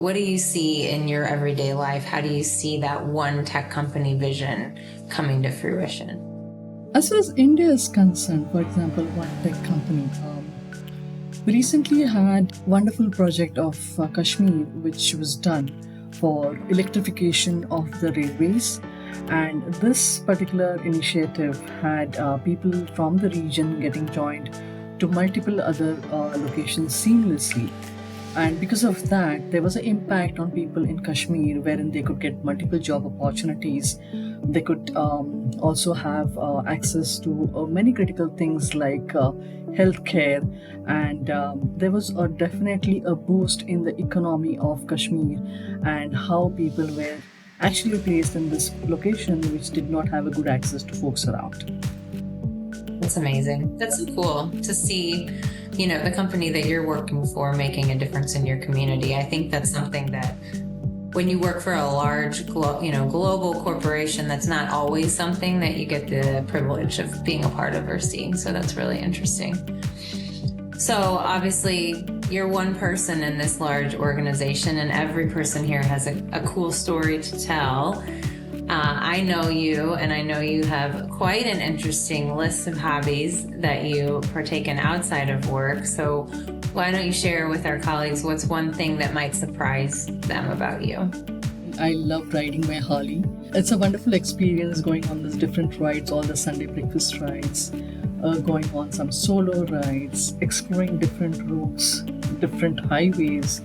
What do you see in your everyday life? How do you see that one tech company vision coming to fruition? As far as India is concerned, for example, one tech company, we recently had wonderful project of Kashmir, which was done for electrification of the railways. And this particular initiative had people from the region getting joined to multiple other locations seamlessly. And because of that, there was an impact on people in Kashmir wherein they could get multiple job opportunities. They could also have access to many critical things like healthcare, and there was definitely a boost in the economy of Kashmir and how people were actually placed in this location which did not have a good access to folks around. That's amazing. That's so cool to see, the company that you're working for making a difference in your community. I think that's something that when you work for a large, global corporation, that's not always something that you get the privilege of being a part of or seeing. So that's really interesting. So obviously, you're one person in this large organization, and every person here has a cool story to tell. I know you, and I know you have quite an interesting list of hobbies that you partake in outside of work. So why don't you share with our colleagues what's one thing that might surprise them about you? I love riding my Harley. It's a wonderful experience going on these different rides, all the Sunday breakfast rides, going on some solo rides, exploring different routes, different highways,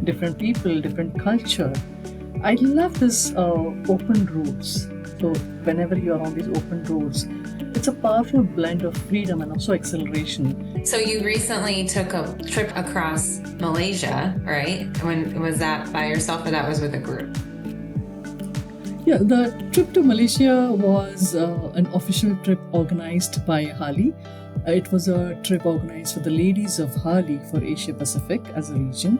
different people, different culture. I love this open roads. So whenever you're on these open roads, it's a powerful blend of freedom and also acceleration. So you recently took a trip across Malaysia, right? When was that by yourself or that was with a group? Yeah, the trip to Malaysia was an official trip organized by Harley. It was a trip organized for the ladies of Harley for Asia Pacific as a region.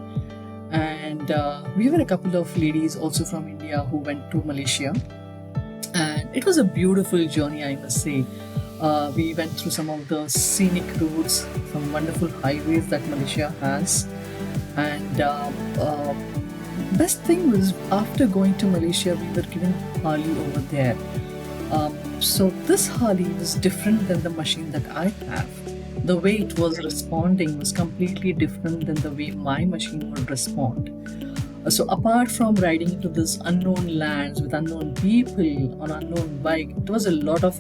And we were a couple of ladies also from India who went to Malaysia. And it was a beautiful journey, I must say. We went through some of the scenic routes, some wonderful highways that Malaysia has. And best thing was after going to Malaysia, we were given Harley over there. So this Harley was different than the machine that I have. The way it was responding was completely different than the way my machine would respond. So apart from riding into this unknown lands with unknown people on unknown bike, it was a lot of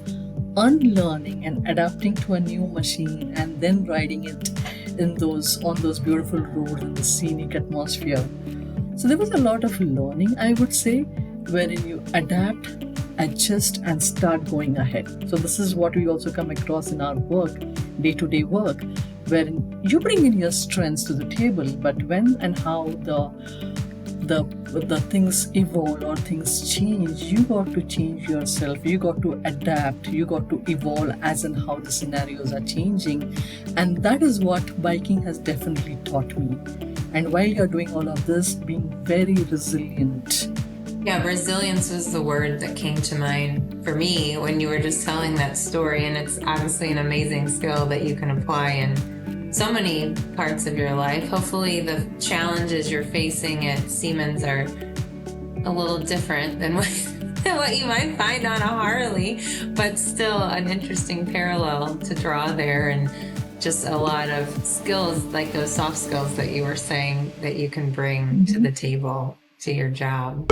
unlearning and adapting to a new machine and then riding it on those beautiful roads in the scenic atmosphere. So there was a lot of learning, I would say, wherein you adapt, adjust, and start going ahead. So this is what we also come across in our work, day-to-day work, wherein you bring in your strengths to the table, but when and how the things evolve or things change, you got to change yourself, you got to adapt, you got to evolve as and how the scenarios are changing. And that is what biking has definitely taught me. And while you're doing all of this, being very resilient. Yeah, resilience was the word that came to mind for me when you were just telling that story. And it's obviously an amazing skill that you can apply in so many parts of your life. Hopefully, the challenges you're facing at Siemens are a little different than what you might find on a Harley, but still an interesting parallel to draw there. And just a lot of skills, like those soft skills that you were saying, that you can bring to the table to your job.